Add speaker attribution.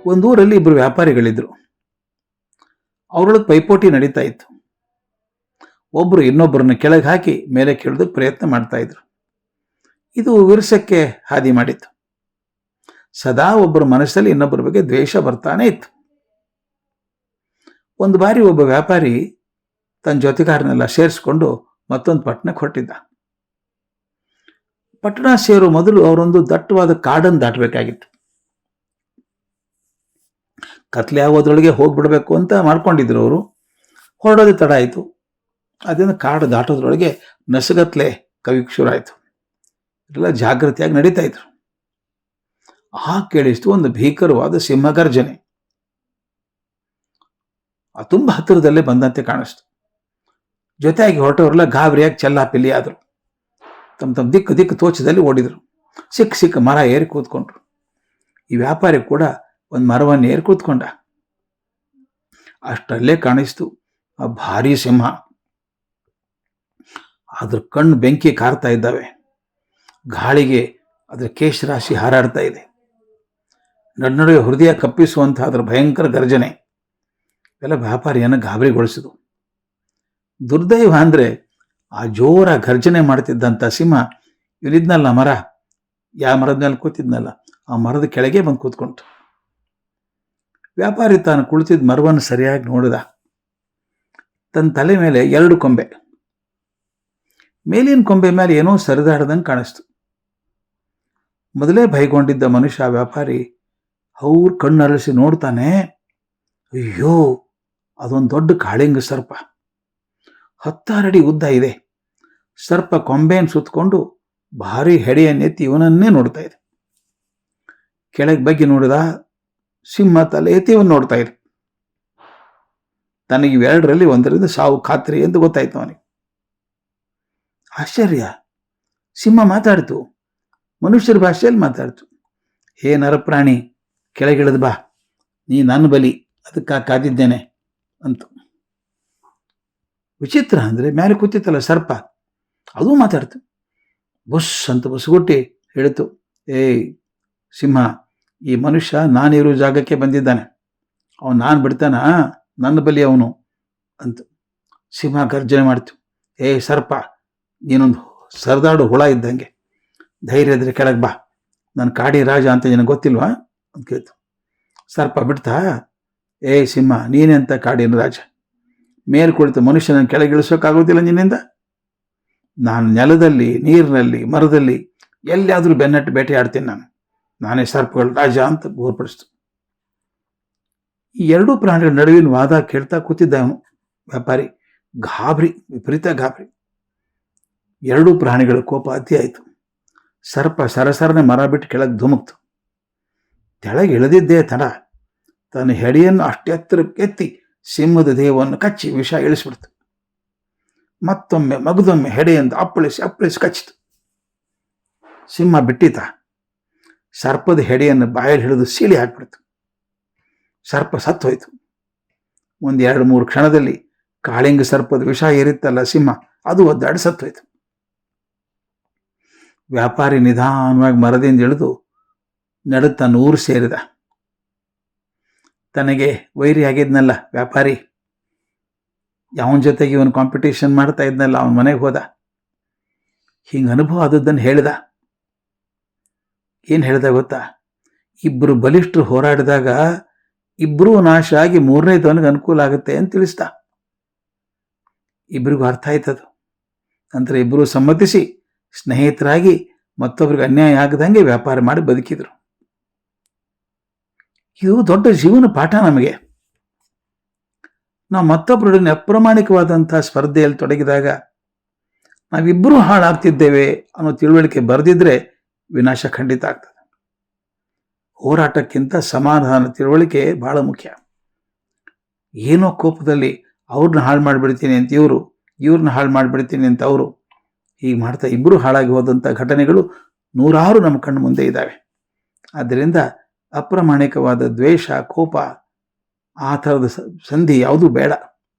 Speaker 1: ಒಂದೂರಲ್ಲಿ ಇಬ್ಬರು ವ್ಯಾಪಾರಿಗಳಿದ್ರು. ಅವರೊಳಗೆ ಪೈಪೋಟಿ ನಡೀತಾ ಇತ್ತು. ಒಬ್ಬರು ಇನ್ನೊಬ್ಬರನ್ನ ಕೆಳಗೆ ಹಾಕಿ ಮೇಲೆ ಕೇಳೋದಕ್ಕೆ ಪ್ರಯತ್ನ ಮಾಡ್ತಾ ಇದ್ರು. ಇದು ವಿರಸಕ್ಕೆ ಹಾದಿ ಮಾಡಿತ್ತು. ಸದಾ ಒಬ್ಬರ ಮನಸ್ಸಲ್ಲಿ ಇನ್ನೊಬ್ಬರ ಬಗ್ಗೆ ದ್ವೇಷ ಬರ್ತಾನೆ ಇತ್ತು. ಒಂದು ಬಾರಿ ಒಬ್ಬ ವ್ಯಾಪಾರಿ ತನ್ನ ಜೊತೆಗಾರನೆಲ್ಲ ಸೇರಿಸ್ಕೊಂಡು ಮತ್ತೊಂದು ಪಟ್ಟಣಕ್ಕೆ ಹೊರಟಿದ್ದ. ಪಟ್ಟಣ ಸೇರೋ ಮೊದಲು ಅವರೊಂದು ದಟ್ಟವಾದ ಕಾಡನ್ನು ದಾಟಬೇಕಾಗಿತ್ತು. ಕತ್ಲೆ ಆಗೋದ್ರೊಳಗೆ ಹೋಗ್ಬಿಡ್ಬೇಕು ಅಂತ ಮಾಡ್ಕೊಂಡಿದ್ರು ಅವರು. ಹೊರಡೋದು ತಡ ಆಯಿತು. ಅದರಿಂದ ಕಾಡು ದಾಟೋದ್ರೊಳಗೆ ನಸಗತ್ಲೆ ಕವಿಗೆ ಶುರು ಆಯಿತು. ಎಲ್ಲ ಜಾಗೃತಿಯಾಗಿ ನಡೀತಾ ಇದ್ರು. ಕೇಳಿಸ್ತು ಒಂದು ಭೀಕರವಾದ ಸಿಂಹಗರ್ಜನೆ. ತುಂಬ ಹತ್ತಿರದಲ್ಲೇ ಬಂದಂತೆ ಕಾಣಿಸ್ತು. ಜೊತೆಯಾಗಿ ಹೊರಟವರೆಲ್ಲ ಗಾಬರಿಯಾಗಿ ಚೆಲ್ಲಾಪಿಲ್ಲಿ ಆದರು. ತಮ್ಮ ದಿಕ್ಕು ತೋಚದಲ್ಲಿ ಓಡಿದರು. ಸಿಕ್ಕ ಮರ ಏರಿ ಕೂತ್ಕೊಂಡ್ರು. ಈ ವ್ಯಾಪಾರಿ ಕೂಡ ಒಂದು ಮರವನ್ನು ಏರಿ ಕೂತ್ಕೊಂಡ. ಅಷ್ಟರಲ್ಲೇ ಕಾಣಿಸ್ತು ಆ ಭಾರೀ ಸಿಂಹ. ಅದ್ರ ಕಣ್ಣು ಬೆಂಕಿ ಕಾರ್ತಾ ಇದ್ದಾವೆ. ಗಾಳಿಗೆ ಅದರ ಕೇಶರಾಶಿ ಹಾರಾಡ್ತಾ ಇದೆ. ನಡುವೆ ಹೃದಯ ಕಪ್ಪಿಸುವಂತಹ ಅದರ ಭಯಂಕರ ಗರ್ಜನೆ ಎಲ್ಲ ವ್ಯಾಪಾರಿಯನ್ನು ಗಾಬರಿಗೊಳಿಸಿತು. ದುರ್ದೈವ ಅಂದರೆ ಆ ಜೋರ ಗರ್ಜನೆ ಮಾಡ್ತಿದ್ದಂಥ ಸಿಂಹ ಇವನಿದ್ನಲ್ಲ ಮರ, ಯಾವ ಮರದ ಮೇಲೆ ಕೂತಿದ್ನಲ್ಲ ಆ ಮರದ ಕೆಳಗೆ ಬಂದು ಕೂತ್ಕೊಂತು. ವ್ಯಾಪಾರಿ ತಾನು ಕುಳಿತಿದ್ದ ಮರವನ್ನು ಸರಿಯಾಗಿ ನೋಡಿದ. ತನ್ನ ತಲೆ ಮೇಲೆ 2 ಕೊಂಬೆ. ಮೇಲಿನ ಕೊಂಬೆ ಮೇಲೆ ಏನೋ ಸರಿದಾಡ್ದಂಗೆ ಕಾಣಿಸ್ತು. ಮೊದಲೇ ಭಯಗೊಂಡಿದ್ದ ಮನುಷ್ಯ ವ್ಯಾಪಾರಿ ಕಣ್ಣರಳಿಸಿ ನೋಡ್ತಾನೆ. ಅಯ್ಯೋ, ಅದೊಂದು ದೊಡ್ಡ ಕಾಳಿಂಗ ಸರ್ಪ. 10 ಅಡಿ ಉದ್ದ ಇದೆ. ಸರ್ಪ ಕೊಂಬೆಯನ್ನು ಸುತ್ತಕೊಂಡು ಭಾರಿ ಹೆಡೆಯನ್ನೆತ್ತಿ ಇವನನ್ನೇ ನೋಡ್ತಾ ಇದೆ. ಕೆಳಗೆ ಬಗ್ಗೆ ನೋಡಿದ, ಸಿಂಹ ತಲೆ ಎತ್ತಿ ಇವನು ನೋಡ್ತಾ ಇದೆ. ತನಗೆ ಇವೆರಡರಲ್ಲಿ ಒಂದರಿಂದ ಸಾವು ಖಾತ್ರಿ ಎಂದು ಗೊತ್ತಾಯ್ತು ಅವನಿಗೆ. ಆಶ್ಚರ್ಯ, ಸಿಂಹ ಮಾತಾಡ್ತು. ಮನುಷ್ಯರ ಭಾಷೆಯಲ್ಲಿ ಮಾತಾಡ್ತು. ಹೇ ನರಪ್ರಾಣಿ, ಕೆಳಗಿಳಿದು ಬಾ, ನೀ ನನ್ನ ಬಲಿ, ಅದಕ್ಕೆ ಕಾದಿದ್ದೇನೆ ಅಂತ. ವಿಚಿತ್ರ ಅಂದರೆ ಮೇಲೆ ಕೂತಿತ್ತಲ್ಲ ಸರ್ಪ, ಅದು ಮಾತಾಡ್ತು. ಬುಸ್ ಅಂತ ಬುಸ್ಗುಟ್ಟಿ ಹೇಳಿತು, ಏಯ್ ಸಿಂಹ, ಈ ಮನುಷ್ಯ ನಾನಿರೋ ಜಾಗಕ್ಕೆ ಬಂದಿದ್ದಾನೆ. ಅವನು ನಾನು ಬಿಡ್ತಾನ, ನನ್ನ ಬಲಿ ಅವನು ಅಂತ. ಸಿಂಹ ಗರ್ಜನೆ ಮಾಡ್ತು. ಏಯ್ ಸರ್ಪ, ನೀನೊಂದು ಸರದಾಡು ಹುಳ ಇದ್ದಂಗೆ, ಧೈರ್ಯ ಇದ್ರೆ ಕೆಳಗೆ ಬಾ, ನನ್ನ ಕಾಡಿ ರಾಜ ಅಂತ ನಿನಗೆ ಗೊತ್ತಿಲ್ವಾ ಅಂತ ಕೇಳ್ತು. ಸರ್ಪ ಬಿಡ್ತಾ, ಏಯ್ ಸಿಂಹ, ನೀನೇ ಅಂತ ಕಾಡಿನ ರಾಜ, ಮೇಲೆ ಕುಳಿತು ಮನುಷ್ಯನ ಕೆಳಗಿಳಿಸೋಕ್ಕಾಗೋದಿಲ್ಲ ನಿನ್ನಿಂದ. ನಾನು ನೆಲದಲ್ಲಿ, ನೀರಿನಲ್ಲಿ, ಮರದಲ್ಲಿ ಎಲ್ಲಿಯಾದರೂ ಬೆನ್ನಟ್ಟು ಬೇಟೆ ಆಡ್ತೀನಿ. ನಾನೇ ಸರ್ಪಗಳ ರಾಜ ಅಂತ ಘೋರ್ಪಡಿಸ್ತು. ಈ 2 ಪ್ರಾಣಿಗಳ ನಡುವಿನ ವಾದ ಕೇಳ್ತಾ ಕೂತಿದ್ದ ಅವನು ವ್ಯಾಪಾರಿ. ಗಾಬರಿ, ವಿಪರೀತ ಗಾಬರಿ. 2 ಪ್ರಾಣಿಗಳ ಕೋಪ ಅತಿ ಆಯಿತು. ಸರ್ಪ ಸರಸರನೆ ಮರ ಬಿಟ್ಟು ಕೆಳಗೆ ಧುಮುಕ್ತು. ಕೆಳಗೆ ಇಳಿದಿದ್ದೇ ತಡ ತನ್ನ ಹೆಡೆಯನ್ನು ಅಷ್ಟೆತ್ತರಕ್ಕೆ ಎತ್ತಿ ಸಿಂಹದ ದೇಹವನ್ನು ಕಚ್ಚಿ ವಿಷ ಇಳಿಸ್ಬಿಡ್ತು. ಮತ್ತೊಮ್ಮೆ ಮಗದೊಮ್ಮೆ ಹೆಡೆಯಿಂದ ಅಪ್ಪಳಿಸಿ ಕಚ್ಚಿತು. ಸಿಂಹ ಬಿಟ್ಟಿತ. ಸರ್ಪದ ಹೆಡೆಯನ್ನು ಬಾಯಲ್ಲಿ ಹಿಡಿದು ಸೀಳಿ ಹಾಕ್ಬಿಡ್ತು. ಸರ್ಪ ಸತ್ತೋಯ್ತು. 1-2-3 ಕ್ಷಣದಲ್ಲಿ ಕಾಳಿಂಗ ಸರ್ಪದ ವಿಷ ಏರಿತ್ತಲ್ಲ ಸಿಂಹ, ಅದು ಒದ್ದಾಡಿ ಸತ್ತೋಯ್ತು. ವ್ಯಾಪಾರಿ ನಿಧಾನವಾಗಿ ಮರದಿಂದ ಇಳಿದು ನಡೆದು ತನ್ನ ಊರು ಸೇರಿದ. ತನಗೆ ವೈರಿ ಆಗಿದ್ನಲ್ಲ ವ್ಯಾಪಾರಿ, ಯಾವನ ಜೊತೆಗೆ ಇವನು ಕಾಂಪಿಟೇಷನ್ ಮಾಡ್ತಾ ಇದ್ನಲ್ಲ, ಅವನ ಮನೆಗೆ ಹೋದ. ಹಿಂಗೆ ಅನುಭವ ಆದದ್ದನ್ನು ಹೇಳಿದ. ಏನು ಹೇಳ್ದ ಗೊತ್ತಾ? ಇಬ್ಬರು ಬಲಿಷ್ಠರು ಹೋರಾಡಿದಾಗ ಇಬ್ಬರೂ ನಾಶ ಆಗಿ 3ನೇದವನಿಗೆ ಅನುಕೂಲ ಆಗುತ್ತೆ ಅಂತ ತಿಳಿಸ್ದ. ಇಬ್ಬರಿಗೂ ಅರ್ಥ ಆಯ್ತದು. ನಂತರ ಇಬ್ಬರೂ ಸಮ್ಮತಿಸಿ ಸ್ನೇಹಿತರಾಗಿ ಮತ್ತೊಬ್ಬರಿಗೆ ಅನ್ಯಾಯ ಆಗದಂಗೆ ವ್ಯಾಪಾರ ಮಾಡಿ ಬದುಕಿದ್ರು. ಇದು ದೊಡ್ಡ ಜೀವನ ಪಾಠ ನಮಗೆ. ನಾವು ಮತ್ತೊಬ್ಬರೊಡನೆ ಅಪ್ರಾಮಾಣಿಕವಾದಂತಹ ಸ್ಪರ್ಧೆಯಲ್ಲಿ ತೊಡಗಿದಾಗ ನಾವಿಬ್ಬರೂ ಹಾಳಾಗ್ತಿದ್ದೇವೆ ಅನ್ನೋ ತಿಳುವಳಿಕೆ ಬರೆದಿದ್ರೆ ವಿನಾಶ ಖಂಡಿತ ಆಗ್ತದೆ. ಹೋರಾಟಕ್ಕಿಂತ ಸಮಾಧಾನ ತಿಳುವಳಿಕೆ ಬಹಳ ಮುಖ್ಯ. ಏನೋ ಕೋಪದಲ್ಲಿ ಅವ್ರನ್ನ ಹಾಳು ಮಾಡಿಬಿಡ್ತೀನಿ ಅಂತ ಇವ್ರನ್ನ ಹಾಳು ಮಾಡಿಬಿಡ್ತೀನಿ ಅಂತ ಅವರು, ಹೀಗೆ ಮಾಡ್ತಾ ಇಬ್ಬರು ಹಾಳಾಗಿ ಹೋದಂಥ ಘಟನೆಗಳು 100 ನಮ್ಮ ಕಣ್ಣು ಮುಂದೆ ಇದ್ದಾವೆ. ಆದ್ದರಿಂದ ಅಪ್ರಾಮಾಣಿಕವಾದ ದ್ವೇಷ, ಕೋಪ, ಆ ಥರದ ಸಂಧಿ ಯಾವುದೂ ಬೇಡ.